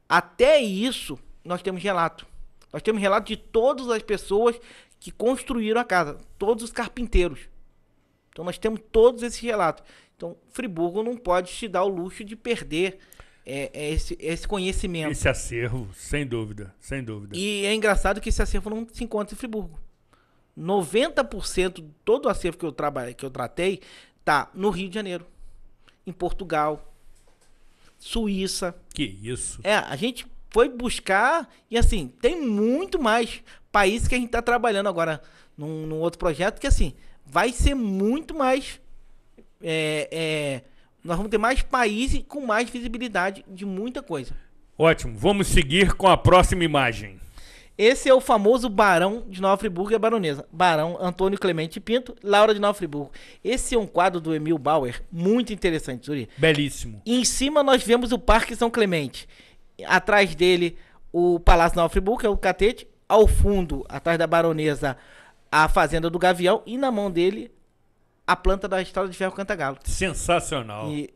até isso, nós temos relato. Nós temos relato de todas as pessoas que construíram a casa, todos os carpinteiros. Então, nós temos todos esses relatos. Então, Friburgo não pode te dar o luxo de perder esse conhecimento. Esse acervo, sem dúvida, sem dúvida. E é engraçado que esse acervo não se encontra em Friburgo. 90% de todo o acervo que eu tratei tá no Rio de Janeiro, em Portugal, Suíça. Que isso? A gente foi buscar e assim, tem muito mais países que a gente tá trabalhando agora num outro projeto que assim, vai ser muito mais... nós vamos ter mais países com mais visibilidade de muita coisa. Ótimo, vamos seguir com a próxima imagem. Esse é o famoso Barão de Nova Friburgo e a Baronesa. Barão Antônio Clemente Pinto, Laura de Nova Friburgo. Esse é um quadro do Emil Bauer, muito interessante, Zuri. Belíssimo. Em cima nós vemos o Parque São Clemente. Atrás dele, o Palácio Nova Friburgo, que é o Catete. Ao fundo, atrás da Baronesa, a Fazenda do Gavião. E na mão dele, a planta da Estrada de Ferro Cantagalo. Sensacional. E,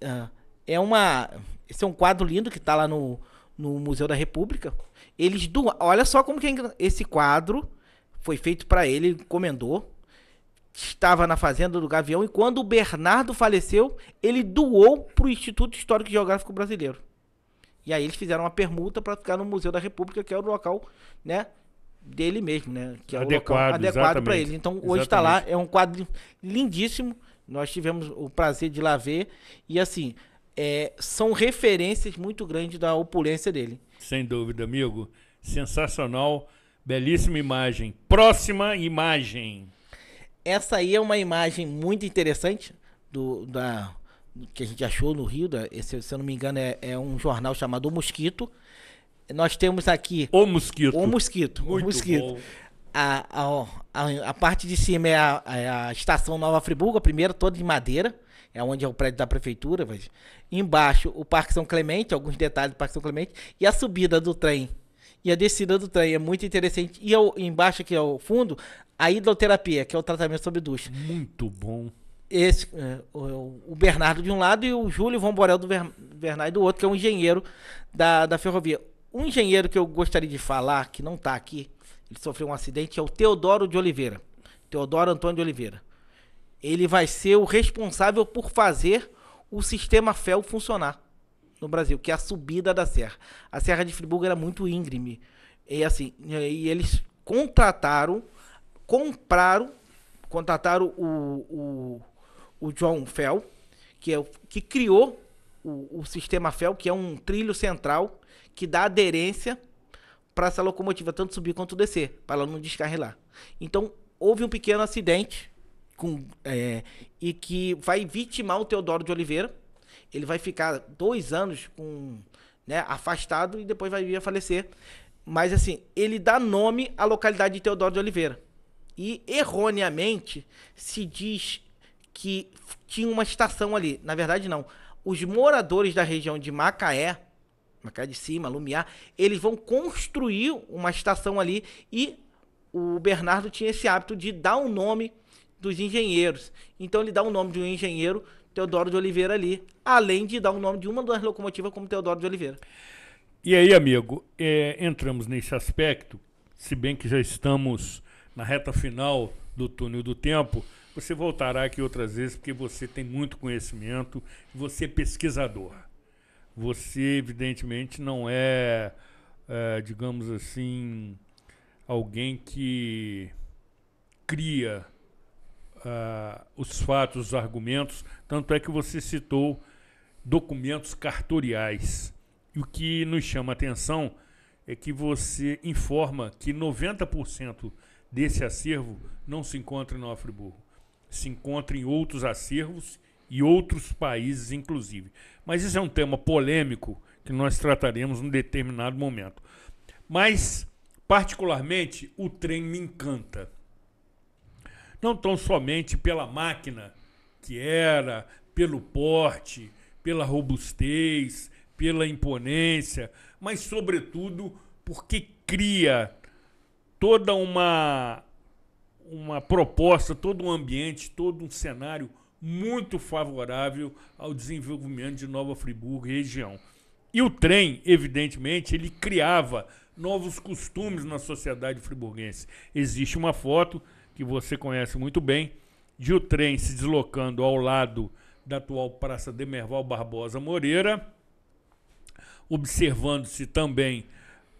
esse é um quadro lindo que está lá no Museu da República. Olha só como que esse quadro foi feito para ele, encomendou. Estava na fazenda do Gavião e quando o Bernardo faleceu, ele doou para o Instituto Histórico e Geográfico Brasileiro. E aí eles fizeram uma permuta para ficar no Museu da República, que é o local, né, dele mesmo, né, que é o local adequado para ele. Então hoje está lá, é um quadro lindíssimo. Nós tivemos o prazer de lá ver e assim, são referências muito grandes da opulência dele. Sem dúvida, amigo. Sensacional, belíssima imagem. Próxima imagem. Essa aí é uma imagem muito interessante que a gente achou no Rio. Se eu não me engano, é um jornal chamado O Mosquito. Nós temos aqui... O Mosquito. O Mosquito. Muito o Mosquito. bom. A parte de cima é a Estação Nova Friburgo, a primeira toda de madeira. É onde é o prédio da prefeitura. Mas embaixo, o Parque São Clemente, alguns detalhes do Parque São Clemente. E a subida do trem. E a descida do trem é muito interessante. E embaixo aqui ao fundo, a hidroterapia, que é o tratamento sob ducha. Muito bom. Esse, o Bernardo de um lado e o Júlio Von Borel do Bernardo do outro, que é um engenheiro da ferrovia. Um engenheiro que eu gostaria de falar, que não está aqui, ele sofreu um acidente, é o Teodoro de Oliveira. Teodoro Antônio de Oliveira. Ele vai ser o responsável por fazer o sistema FEL funcionar no Brasil, que é a subida da serra. A Serra de Friburgo era muito íngreme. E assim, e eles contrataram o John Fell, que criou o sistema FEL, que é um trilho central que dá aderência para essa locomotiva tanto subir quanto descer, para ela não descarrilar. Então, houve um pequeno acidente e que vai vitimar o Teodoro de Oliveira. Ele vai ficar 2 anos afastado e depois vai vir a falecer. Mas, assim, ele dá nome à localidade de Teodoro de Oliveira. E, erroneamente, se diz que tinha uma estação ali. Na verdade, não. Os moradores da região de Macaé de Cima, Lumiar, eles vão construir uma estação ali e o Bernardo tinha esse hábito de dar o nome dos engenheiros. Então, ele dá o nome de um engenheiro, Teodoro de Oliveira ali, além de dar o nome de uma das locomotivas como Teodoro de Oliveira. E aí, amigo, entramos nesse aspecto, se bem que já estamos na reta final do túnel do tempo, você voltará aqui outras vezes, porque você tem muito conhecimento, você é pesquisador. Você, evidentemente, não digamos assim, alguém que cria os fatos, os argumentos, tanto é que você citou documentos cartoriais. E o que nos chama a atenção é que você informa que 90% desse acervo não se encontra em Nova Friburgo. Se encontra em outros acervos e outros países, inclusive. Mas isso é um tema polêmico que nós trataremos em um determinado momento. Mas, particularmente, o trem me encanta. Não tão somente pela máquina que era, pelo porte, pela robustez, pela imponência, mas, sobretudo, porque cria toda uma proposta, todo um ambiente, todo um cenário muito favorável ao desenvolvimento de Nova Friburgo e região. E o trem, evidentemente, ele criava novos costumes na sociedade friburguense. Existe uma foto que você conhece muito bem, de o trem se deslocando ao lado da atual Praça Demerval Barbosa Moreira, observando-se também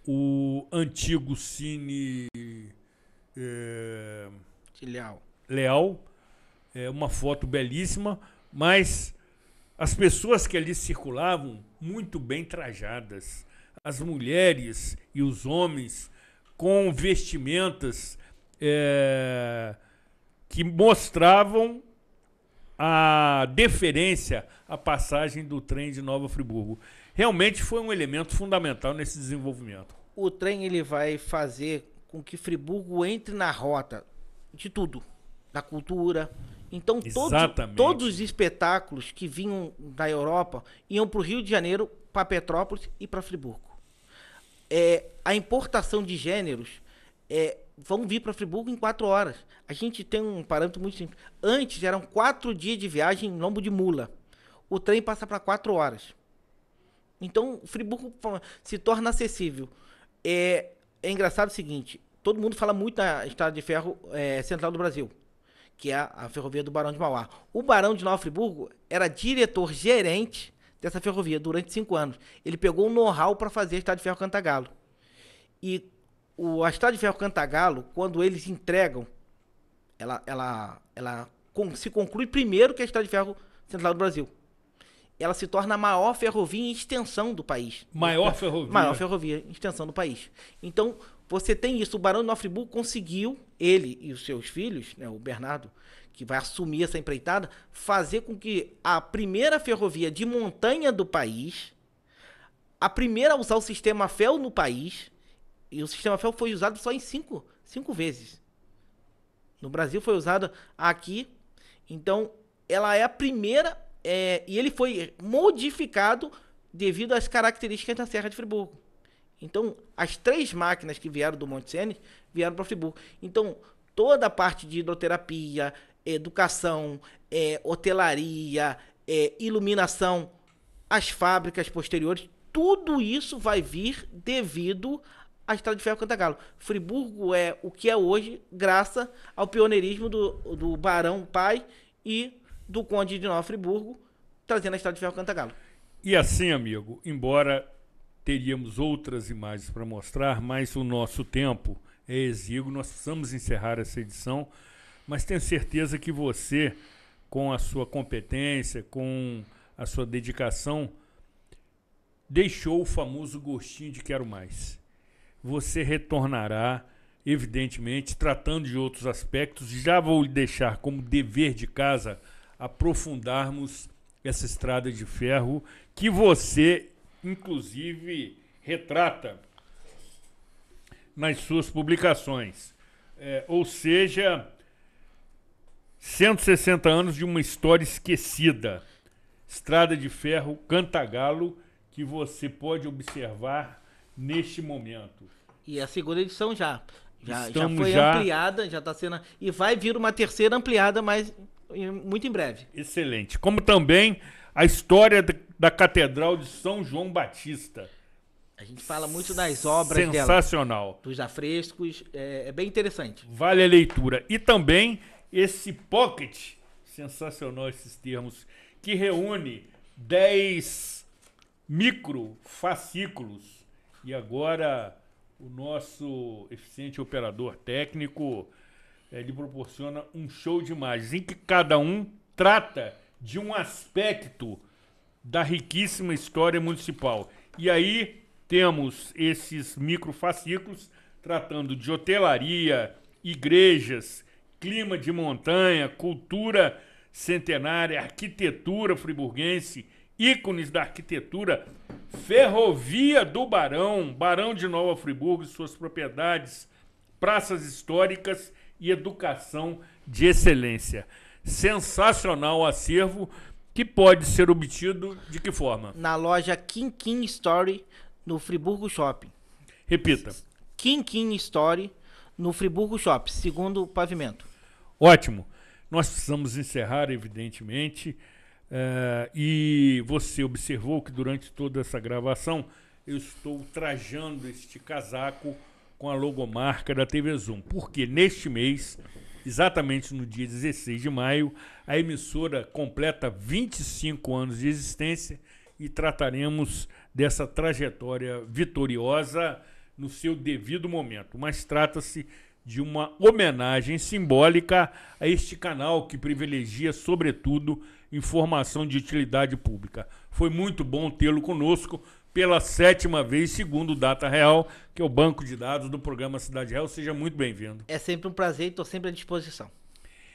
o antigo Cine Leal. É uma foto belíssima, mas as pessoas que ali circulavam muito bem trajadas. As mulheres e os homens com vestimentas que mostravam a deferência à passagem do trem de Nova Friburgo. Realmente foi um elemento fundamental nesse desenvolvimento. O trem ele vai fazer com que Friburgo entre na rota de tudo, da cultura. Então todos os espetáculos que vinham da Europa iam para o Rio de Janeiro, para Petrópolis e para Friburgo. A importação de gêneros vão vir para Friburgo em 4 horas. A gente tem um parâmetro muito simples. Antes eram 4 dias de viagem em lombo de mula. O trem passa para 4 horas. Então, Friburgo se torna acessível. É engraçado o seguinte, todo mundo fala muito da Estrada de Ferro Central do Brasil, que é a ferrovia do Barão de Mauá. O Barão de Nova Friburgo era diretor-gerente dessa ferrovia durante 5 anos. Ele pegou o know-how para fazer a Estrada de Ferro Cantagalo. E a Estrada de Ferro Cantagalo, quando eles entregam, ela se conclui primeiro que a Estrada de Ferro Central do Brasil. Ela se torna a maior ferrovia em extensão do país. Maior ferrovia? Maior ferrovia em extensão do país. Então, você tem isso. O Barão de Nova Friburgo conseguiu, ele e os seus filhos, né, o Bernardo, que vai assumir essa empreitada, fazer com que a primeira ferrovia de montanha do país, a primeira a usar o sistema FEL no país, e o sistema FEL foi usado só em 5 vezes. No Brasil foi usado aqui. Então, ela é a primeira, e ele foi modificado devido às características da Serra de Friburgo. Então, as 3 máquinas que vieram do Monte Cenis vieram para Friburgo. Então, toda a parte de hidroterapia, educação, hotelaria, iluminação, as fábricas posteriores, tudo isso vai vir devido à Estrada de Ferro Cantagalo. Friburgo é o que é hoje, graças ao pioneirismo do Barão Pai e do Conde de Nova Friburgo, trazendo a Estrada de Ferro Cantagalo. E assim, amigo, embora teríamos outras imagens para mostrar, mas o nosso tempo é exíguo, nós precisamos encerrar essa edição, mas tenho certeza que você, com a sua competência, com a sua dedicação, deixou o famoso gostinho de quero mais. Você retornará, evidentemente, tratando de outros aspectos. Já vou lhe deixar como dever de casa aprofundarmos essa estrada de ferro que você, inclusive, retrata nas suas publicações. Ou seja, 160 anos de uma história esquecida. Estrada de Ferro Cantagalo, que você pode observar neste momento. E a segunda edição já foi ampliada, já está sendo... E vai vir uma terceira ampliada, mas muito em breve. Excelente. Como também a história da Catedral de São João Batista. A gente fala muito das obras dela. Sensacional. Dos afrescos, é bem interessante. Vale a leitura. E também esse pocket, sensacional esses termos, que reúne 10 microfascículos. E agora o nosso eficiente operador técnico lhe proporciona um show de imagens, em que cada um trata de um aspecto da riquíssima história municipal. E aí temos esses microfascículos tratando de hotelaria, igrejas, clima de montanha, cultura centenária, arquitetura friburguense, ícones da arquitetura, ferrovia do Barão, Barão de Nova Friburgo e suas propriedades, praças históricas e educação de excelência. Sensacional o acervo, que pode ser obtido de que forma? Na loja Quinquim Story, no Friburgo Shopping. Repita. Quinquim Story, no Friburgo Shopping, segundo pavimento. Ótimo. Nós precisamos encerrar, evidentemente, e você observou que durante toda essa gravação eu estou trajando este casaco com a logomarca da TV Zoom, porque neste mês, exatamente no dia 16 de maio, a emissora completa 25 anos de existência e trataremos dessa trajetória vitoriosa no seu devido momento. Mas trata-se de uma homenagem simbólica a este canal que privilegia, sobretudo, informação de utilidade pública. Foi muito bom tê-lo conosco pela 7ª vez, segundo o Data Real, que é o banco de dados do programa Cidade Real. Seja muito bem-vindo. É sempre um prazer e estou sempre à disposição.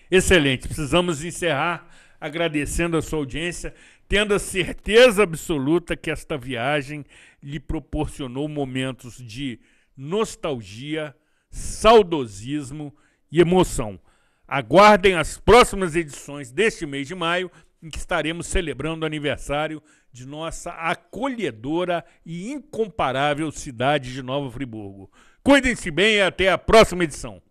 Excelente. Precisamos encerrar agradecendo a sua audiência, tendo a certeza absoluta que esta viagem lhe proporcionou momentos de nostalgia, saudosismo e emoção. Aguardem as próximas edições deste mês de maio, em que estaremos celebrando o aniversário de nossa acolhedora e incomparável cidade de Nova Friburgo. Cuidem-se bem e até a próxima edição.